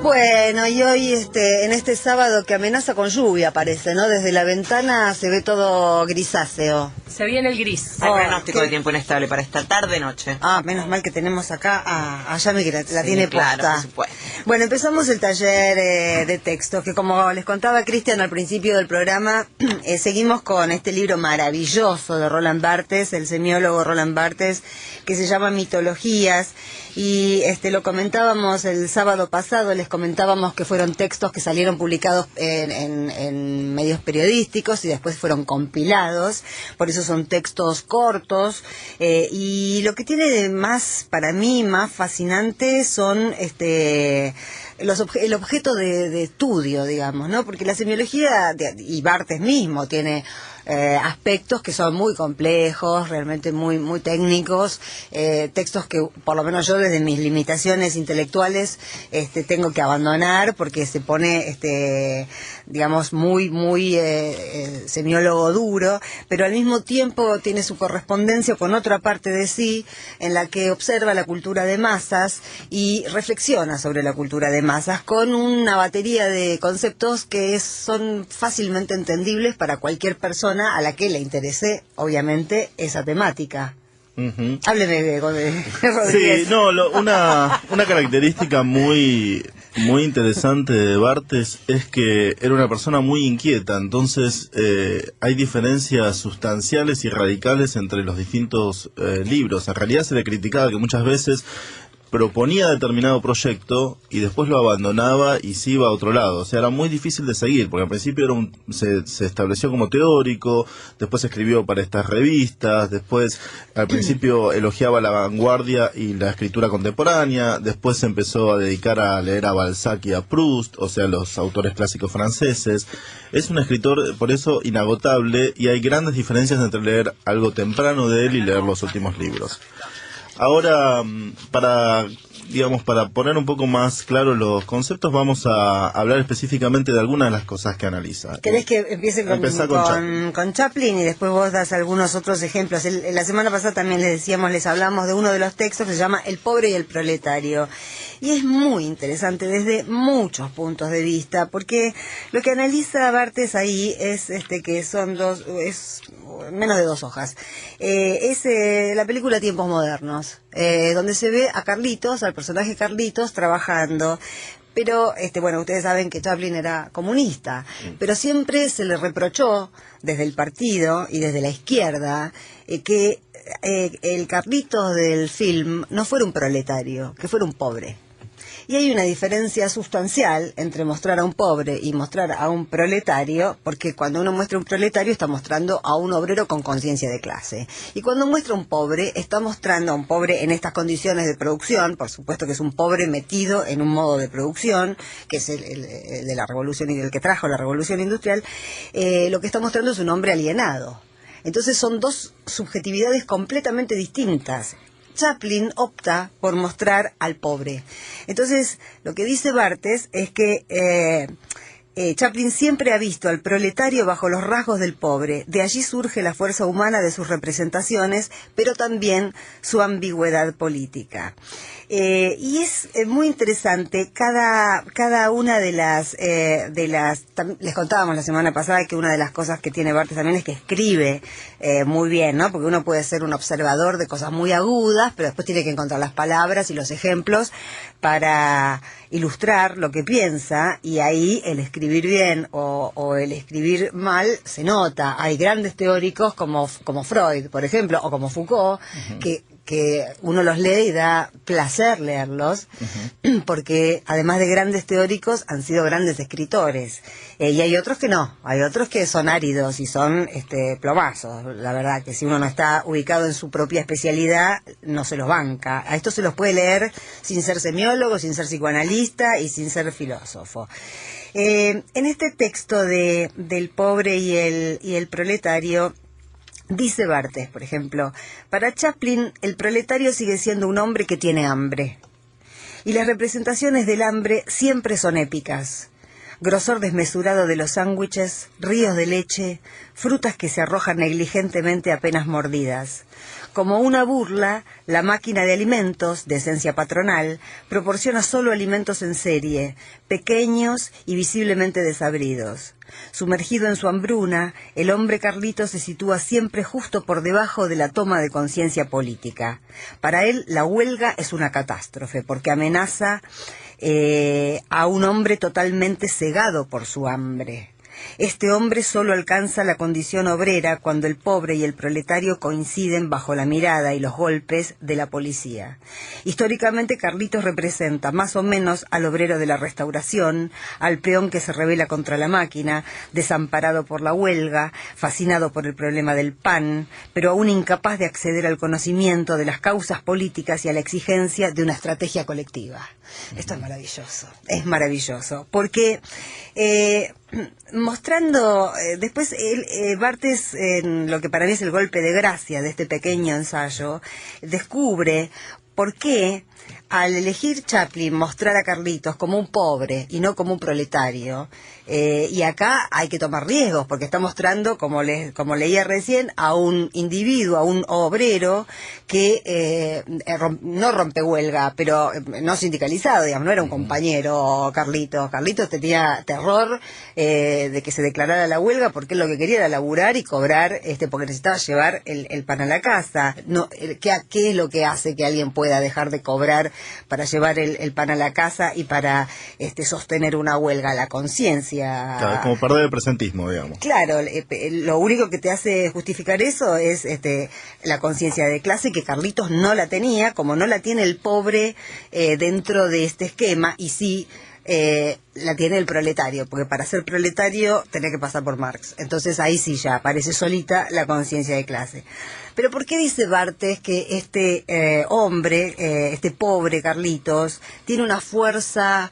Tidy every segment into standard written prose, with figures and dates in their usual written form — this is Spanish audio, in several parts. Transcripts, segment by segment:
Bueno, y hoy en este sábado que amenaza con lluvia parece, ¿no? Desde la ventana se ve todo grisáceo. Se viene el gris. Hay pronóstico de tiempo inestable para esta tarde-noche. Ah, menos mal que tenemos acá a Yami que la Sí, tiene claro, posta. por supuesto. Bueno, empezamos el taller de textos, que como les contaba Cristian al principio del programa, seguimos con este libro maravilloso de Roland Barthes, el semiólogo Roland Barthes, que se llama Mitologías, y lo comentábamos el sábado pasado, les comentábamos que fueron textos que salieron publicados en medios periodísticos y después fueron compilados, por eso son textos cortos, y lo que tiene de más, para mí, más fascinante son el objeto de estudio, digamos, ¿no? Porque la semiología, y Barthes mismo, tiene aspectos que son muy complejos, realmente muy muy técnicos, textos que por lo menos yo desde mis limitaciones intelectuales tengo que abandonar porque se pone digamos muy muy semiólogo duro, pero al mismo tiempo tiene su correspondencia con otra parte de sí en la que observa la cultura de masas y reflexiona sobre la cultura de masas con una batería de conceptos que son fácilmente entendibles para cualquier persona a la que le interese, obviamente, esa temática. Uh-huh. Hábleme de Rodríguez. Sí, no, una característica muy interesante de Barthes es que era una persona muy inquieta, entonces hay diferencias sustanciales y radicales entre los distintos libros. En realidad se le criticaba que muchas veces proponía determinado proyecto y después lo abandonaba y se iba a otro lado. O sea, era muy difícil de seguir, porque al principio se estableció como teórico, después escribió para estas revistas, después al principio elogiaba la vanguardia y la escritura contemporánea, después se empezó a dedicar a leer a Balzac y a Proust, o sea, los autores clásicos franceses. Es un escritor, por eso, inagotable, y hay grandes diferencias entre leer algo temprano de él y leer los últimos libros. Ahora, para poner un poco más claros los conceptos, vamos a hablar específicamente de algunas de las cosas que analiza. ¿Querés que empiece con Chaplin y después vos das algunos otros ejemplos? La semana pasada también les hablamos de uno de los textos que se llama El pobre y el proletario. Y es muy interesante desde muchos puntos de vista, porque lo que analiza Barthes ahí es que son menos de 2 hojas. La película Tiempos Modernos, donde se ve a Carlitos, al personaje Carlitos, trabajando. Pero, bueno, ustedes saben que Chaplin era comunista, pero siempre se le reprochó desde el partido y desde la izquierda que el Carlitos del film no fuera un proletario, que fuera un pobre. Y hay una diferencia sustancial entre mostrar a un pobre y mostrar a un proletario, porque cuando uno muestra un proletario está mostrando a un obrero con conciencia de clase. Y cuando muestra a un pobre, está mostrando a un pobre en estas condiciones de producción, por supuesto que es un pobre metido en un modo de producción, que es el de la revolución y el que trajo la revolución industrial, lo que está mostrando es un hombre alienado. Entonces son dos subjetividades completamente distintas. Chaplin opta por mostrar al pobre. Entonces, lo que dice Barthes es que Chaplin siempre ha visto al proletario bajo los rasgos del pobre. De allí surge la fuerza humana de sus representaciones, pero también su ambigüedad política. Y es muy interesante cada una de las les contábamos la semana pasada que una de las cosas que tiene Barthes también es que escribe muy bien, ¿no? Porque uno puede ser un observador de cosas muy agudas, pero después tiene que encontrar las palabras y los ejemplos para ilustrar lo que piensa, y ahí el escribir bien o el escribir mal se nota. Hay grandes teóricos como Freud, por ejemplo, o como Foucault, uh-huh, que uno los lee y da placer leerlos, uh-huh, porque además de grandes teóricos han sido grandes escritores, y hay otros que no, hay otros que son áridos y son plomazos. La verdad que si uno no está ubicado en su propia especialidad no se los banca. A estos se los puede leer sin ser semiólogo, sin ser psicoanalista y sin ser filósofo. En este texto del pobre y el proletario, dice Barthes, por ejemplo, para Chaplin el proletario sigue siendo un hombre que tiene hambre. Y las representaciones del hambre siempre son épicas. Grosor desmesurado de los sándwiches, ríos de leche, frutas que se arrojan negligentemente apenas mordidas. Como una burla, la máquina de alimentos, de esencia patronal, proporciona solo alimentos en serie, pequeños y visiblemente desabridos. Sumergido en su hambruna, el hombre Carlitos se sitúa siempre justo por debajo de la toma de conciencia política. Para él, la huelga es una catástrofe, porque amenaza a un hombre totalmente cegado por su hambre. Este hombre solo alcanza la condición obrera cuando el pobre y el proletario coinciden bajo la mirada y los golpes de la policía. Históricamente, Carlitos representa más o menos al obrero de la Restauración, al peón que se rebela contra la máquina, desamparado por la huelga, fascinado por el problema del pan, pero aún incapaz de acceder al conocimiento de las causas políticas y a la exigencia de una estrategia colectiva. Esto es maravilloso, porque mostrando, después Barthes, en lo que para mí es el golpe de gracia de este pequeño ensayo, descubre por qué al elegir Chaplin mostrar a Carlitos como un pobre y no como un proletario, y acá hay que tomar riesgos, porque está mostrando, como leía recién, a un individuo, a un obrero que no rompe huelga, pero no sindicalizado, digamos, no era un compañero Carlitos. Carlitos tenía terror de que se declarara la huelga, porque él lo que quería era laburar y cobrar, porque necesitaba llevar el pan a la casa. No, ¿qué es lo que hace que alguien pueda dejar de cobrar para llevar el pan a la casa y para sostener una huelga? La conciencia. Claro, como perder el presentismo, digamos. Claro, lo único que te hace justificar eso es la conciencia de clase, que Carlitos no la tenía, como no la tiene el pobre dentro de este esquema, y sí la tiene el proletario, porque para ser proletario tenés que pasar por Marx. Entonces ahí sí ya aparece solita la conciencia de clase. Pero ¿por qué dice Barthes que este hombre, este pobre Carlitos, tiene una fuerza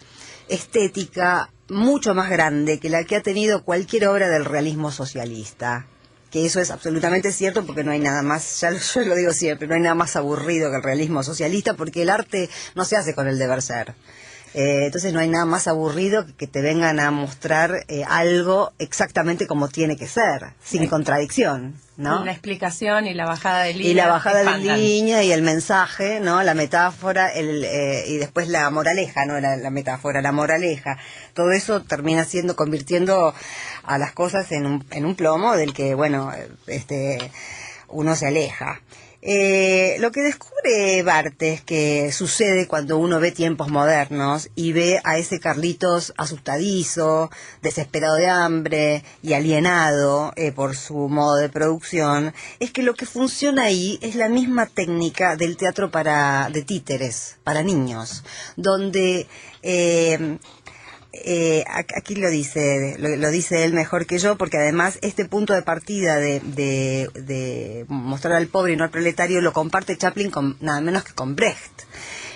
estética mucho más grande que la que ha tenido cualquier obra del realismo socialista? Que eso es absolutamente cierto, porque no hay nada más, yo lo digo siempre, no hay nada más aburrido que el realismo socialista, porque el arte no se hace con el deber ser. Entonces no hay nada más aburrido que te vengan a mostrar algo exactamente como tiene que ser, sin contradicción, ¿no? La explicación y la bajada de línea. Y la bajada de línea y el mensaje, ¿no? La metáfora, y después la moraleja, no la metáfora, la moraleja. Todo eso termina convirtiendo a las cosas en un plomo del que, bueno, uno se aleja. Lo que descubre Barthes que sucede cuando uno ve Tiempos Modernos y ve a ese Carlitos asustadizo, desesperado de hambre y alienado por su modo de producción, es que lo que funciona ahí es la misma técnica del teatro de títeres, para niños, donde aquí lo dice él mejor que yo, porque además este punto de partida de mostrar al pobre y no al proletario lo comparte Chaplin con nada menos que con Brecht.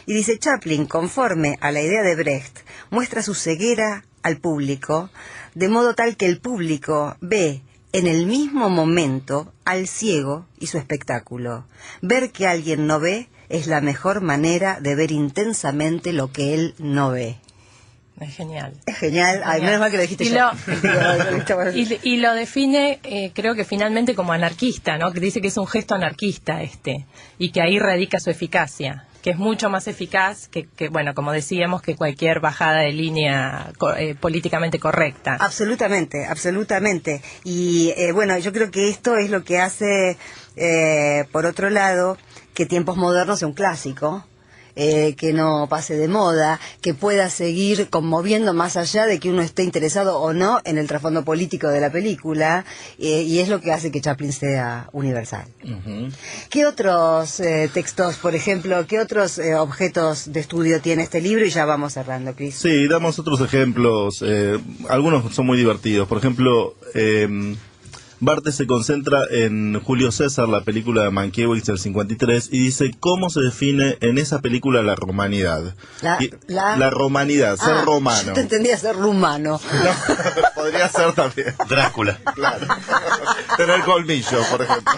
Y dice: Chaplin, conforme a la idea de Brecht, muestra su ceguera al público, de modo tal que el público ve en el mismo momento al ciego y su espectáculo. Ver que alguien no ve es la mejor manera de ver intensamente lo que él no ve. Es genial. Es genial. Ay, menos mal que lo dijiste y lo define, creo que finalmente como anarquista, ¿no? Que dice que es un gesto anarquista y que ahí radica su eficacia, que es mucho más eficaz que bueno, como decíamos, que cualquier bajada de línea políticamente correcta. Absolutamente, absolutamente. Y bueno, yo creo que esto es lo que hace, por otro lado, que Tiempos Modernos sea un clásico. Que no pase de moda, que pueda seguir conmoviendo más allá de que uno esté interesado o no en el trasfondo político de la película, y es lo que hace que Chaplin sea universal. Uh-huh. ¿Qué otros textos, por ejemplo, qué otros objetos de estudio tiene este libro? Y ya vamos cerrando, Cris. Sí, damos otros ejemplos. Algunos son muy divertidos. Por ejemplo, Barthes se concentra en Julio César, la película de Mankiewicz del 53, y dice cómo se define en esa película la romanidad. La romanidad, ser romano. Yo te entendía ser rumano. No, podría ser también. Drácula. Claro. Tener colmillo, por ejemplo.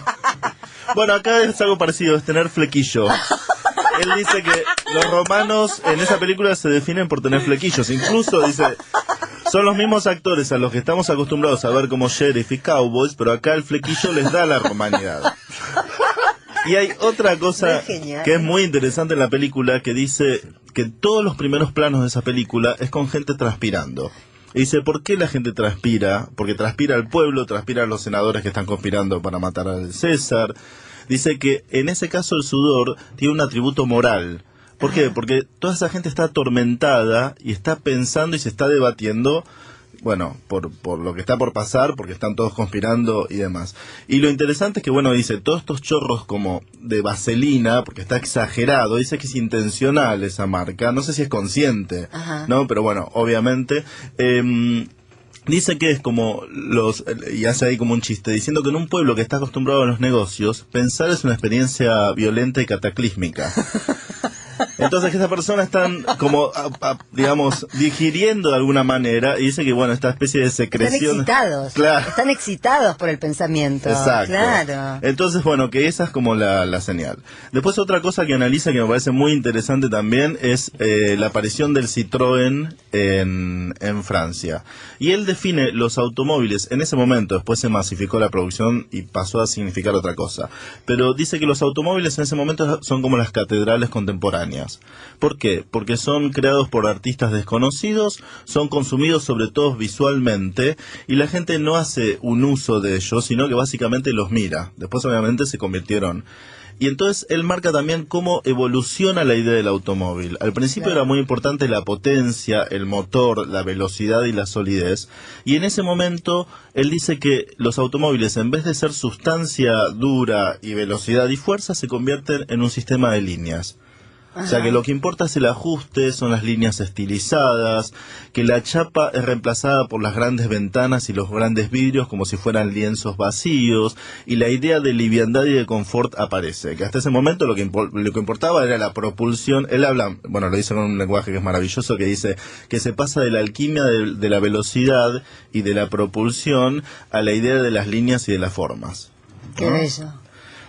Bueno, acá es algo parecido, es tener flequillo. Él dice que los romanos en esa película se definen por tener flequillos. Incluso dice... Son los mismos actores a los que estamos acostumbrados a ver como sheriff y cowboys, pero acá el flequillo les da la romanidad. Y hay otra cosa que es muy interesante en la película, que dice que todos los primeros planos de esa película es con gente transpirando. Y dice, ¿por qué la gente transpira? Porque transpira el pueblo, transpiran los senadores que están conspirando para matar al César. Dice que en ese caso el sudor tiene un atributo moral. ¿Por qué? Porque toda esa gente está atormentada y está pensando y se está debatiendo, bueno, por lo que está por pasar, porque están todos conspirando y demás. Y lo interesante es que, bueno, dice, todos estos chorros como de vaselina, porque está exagerado, dice que es intencional esa marca, no sé si es consciente, ¿no? Pero bueno, obviamente... dice que es como y hace ahí como un chiste, diciendo que en un pueblo que está acostumbrado a los negocios, pensar es una experiencia violenta y cataclísmica. Entonces que estas personas están como, digamos, digiriendo de alguna manera, y dice que, bueno, esta especie de secreción... Están excitados, claro. Están excitados por el pensamiento. Exacto. Claro. Entonces, bueno, que esa es como la señal. Después otra cosa que analiza, que me parece muy interesante también, es la aparición del Citroën en Francia. Y él define los automóviles en ese momento, después se masificó la producción y pasó a significar otra cosa. Pero dice que los automóviles en ese momento son como las catedrales contemporáneas. ¿Por qué? Porque son creados por artistas desconocidos, son consumidos sobre todo visualmente, y la gente no hace un uso de ellos, sino que básicamente los mira. Después obviamente se convirtieron. Y entonces él marca también cómo evoluciona la idea del automóvil. Al principio era muy importante la potencia, el motor, la velocidad y la solidez. Y en ese momento él dice que los automóviles, en vez de ser sustancia dura y velocidad y fuerza, se convierten en un sistema de líneas. O sea que lo que importa es el ajuste, son las líneas estilizadas, que la chapa es reemplazada por las grandes ventanas y los grandes vidrios como si fueran lienzos vacíos, y la idea de liviandad y de confort aparece, que hasta ese momento lo que importaba era la propulsión. Él habla, bueno, lo dice con un lenguaje que es maravilloso, que dice que se pasa de la alquimia de la velocidad y de la propulsión a la idea de las líneas y de las formas. Qué bello.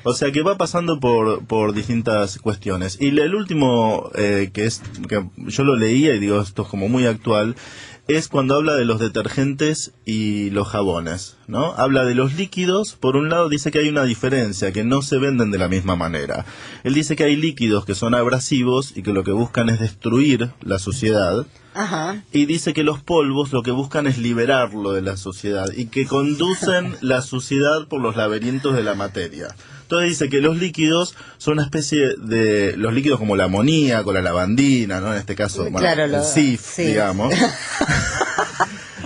O sea que va pasando por distintas cuestiones. Y el último, que yo lo leía y digo, esto es como muy actual, es cuando habla de los detergentes y los jabones, ¿no? Habla de los líquidos. Por un lado dice que hay una diferencia, que no se venden de la misma manera. Él dice que hay líquidos que son abrasivos y que lo que buscan es destruir la suciedad. Y dice que los polvos lo que buscan es liberarlo de la suciedad y que conducen la suciedad por los laberintos de la materia. Entonces dice que los líquidos son una especie de... Los líquidos como la amoníaco, la lavandina, ¿no? En este caso, claro, el SIF, digamos.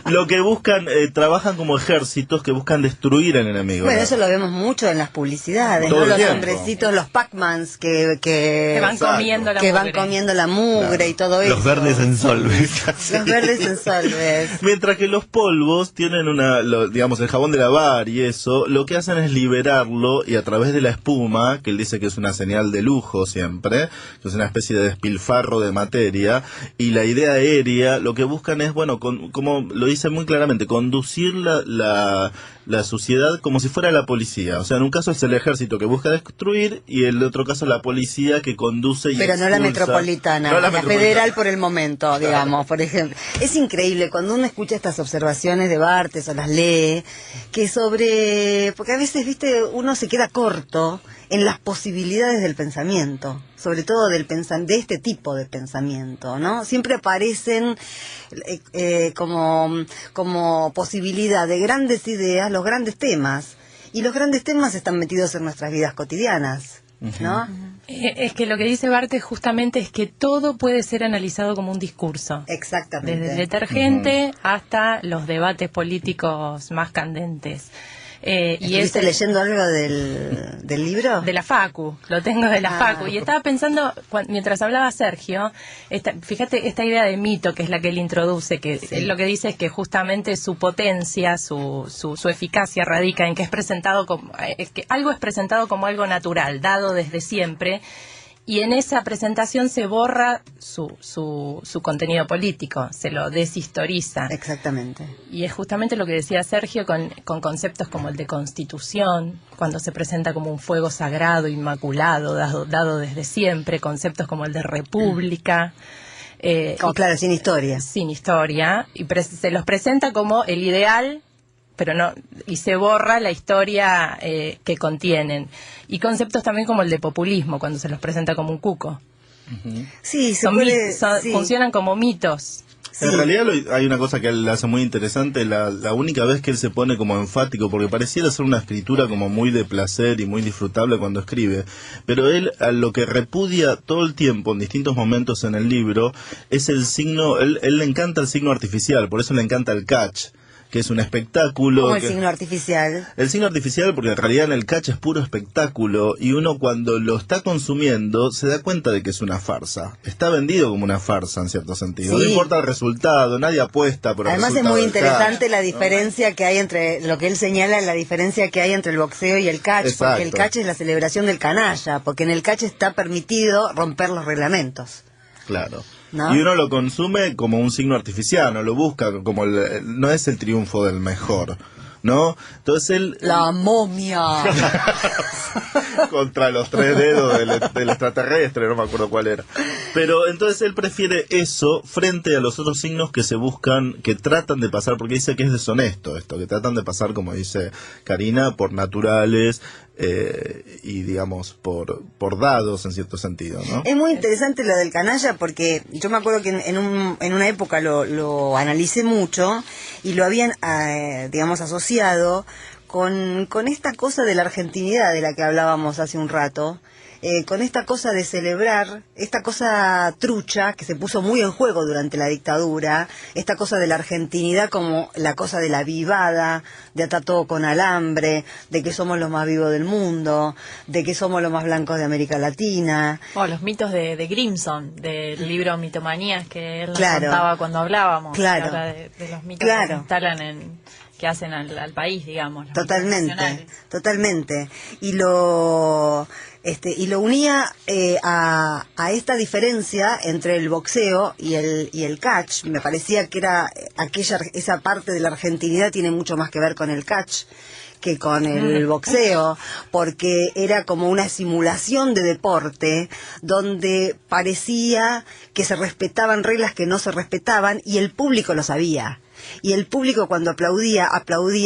Lo que buscan, trabajan como ejércitos que buscan destruir al enemigo. Bueno, eso lo vemos mucho en las publicidades, ¿no? Los hombrecitos, los Pac-Mans que van comiendo la que mugre. Van comiendo la mugre, claro. Y todo eso. Los verdes en Solves. Los verdes en Solves. Mientras que los polvos tienen digamos, el jabón de lavar y eso, lo que hacen es liberarlo, y a través de la espuma, que él dice que es una señal de lujo siempre, que es una especie de despilfarro de materia, y la idea aérea, lo que buscan es, bueno, como lo dice muy claramente, conducir la suciedad como si fuera la policía. O sea, en un caso es el ejército que busca destruir, y en el otro caso la policía que conduce y pero expulsa. No la metropolitana, la federal por el momento, digamos, por ejemplo. Es increíble cuando uno escucha estas observaciones de Barthes o las lee, porque a veces, viste, uno se queda corto en las posibilidades del pensamiento, sobre todo de este tipo de pensamiento, ¿no? Siempre aparecen como posibilidad de grandes ideas, los grandes temas, y los grandes temas están metidos en nuestras vidas cotidianas, ¿no? Es que lo que dice Barthes justamente es que todo puede ser analizado como un discurso. Exactamente. Desde el detergente hasta los debates políticos más candentes. ¿Estuviste leyendo algo del libro? De la Facu, lo tengo de la Facu. Y estaba pensando, mientras hablaba Sergio, fíjate esta idea de mito, que es la que él introduce, que él lo que dice es que justamente su potencia, su eficacia radica en que algo es presentado como algo natural, dado desde siempre, y en esa presentación se borra su contenido político, se lo deshistoriza. Exactamente. Y es justamente lo que decía Sergio con conceptos como el de constitución, cuando se presenta como un fuego sagrado, inmaculado, dado desde siempre, conceptos como el de república. Claro, sin historia. Sin historia, y se los presenta como el ideal pero no, y se borra la historia que contienen. Y conceptos también como el de populismo, cuando se los presenta como un cuco. Sí, sí. Funcionan como mitos. Sí. En realidad hay una cosa que él hace muy interesante, la única vez que él se pone como enfático, porque pareciera ser una escritura como muy de placer y muy disfrutable cuando escribe, pero él a lo que repudia todo el tiempo en distintos momentos en el libro es el signo, él le encanta el signo artificial, por eso le encanta el catch, que es un espectáculo. ¿Cómo el signo artificial? El signo artificial, porque en realidad en el catch es puro espectáculo y uno cuando lo está consumiendo se da cuenta de que es una farsa. Está vendido como una farsa en cierto sentido. Sí. No importa el resultado, nadie apuesta por el Además resultado. Es muy interesante la diferencia que hay entre, lo que él señala, la diferencia que hay entre el boxeo y el catch. Exacto. Porque el catch es la celebración del canalla, porque en el catch está permitido romper los reglamentos. Claro. ¿No? Y uno lo consume como un signo artificial, no lo busca como no es el triunfo del mejor, ¿no? Entonces él... La momia. Contra los 3 dedos del extraterrestre, no me acuerdo cuál era. Pero entonces él prefiere eso frente a los otros signos que se buscan, que tratan de pasar, porque dice que es deshonesto esto, que tratan de pasar, como dice Karina, por naturales, y digamos por dados en cierto sentido, ¿no? Es muy interesante lo del canalla porque yo me acuerdo que en una época lo analicé mucho y lo habían digamos asociado con esta cosa de la argentinidad de la que hablábamos hace un rato, con esta cosa de celebrar, esta cosa trucha que se puso muy en juego durante la dictadura, esta cosa de la argentinidad como la cosa de la vivada, de atar todo con alambre, de que somos los más vivos del mundo, de que somos los más blancos de América Latina. Los mitos de Grimson, del libro Mitomanías que él nos contaba cuando hablábamos. Claro. Habla de los mitos que se instalan que hacen al país, digamos. Totalmente. Y lo unía a esta diferencia entre el boxeo y el catch. Me parecía que era esa parte de la argentinidad tiene mucho más que ver con el catch que con el boxeo, porque era como una simulación de deporte donde parecía que se respetaban reglas que no se respetaban y el público lo sabía. Y el público cuando aplaudía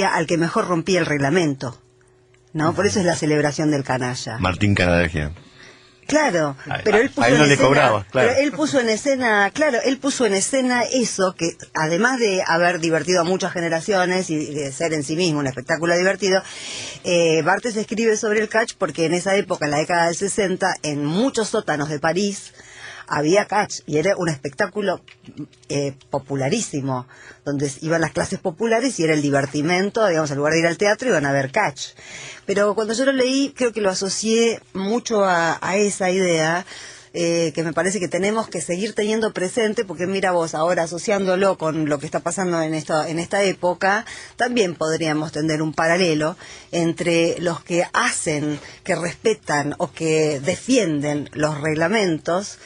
al que mejor rompía el reglamento, ¿no? Por eso es la celebración del canalla. Martín Canalegia. Claro, pero él puso en escena, cobraba, claro. Pero él puso en escena eso que además de haber divertido a muchas generaciones y de ser en sí mismo un espectáculo divertido, Barthes escribe sobre el catch porque en esa época, en la década del 60, en muchos sótanos de París había catch y era un espectáculo popularísimo, donde iban las clases populares y era el divertimento, digamos, en lugar de ir al teatro iban a ver catch. Pero cuando yo lo leí, creo que lo asocié mucho a esa idea, que me parece que tenemos que seguir teniendo presente, porque mira vos, ahora asociándolo con lo que está pasando en esta época, también podríamos tener un paralelo entre los que hacen, que respetan o que defienden los reglamentos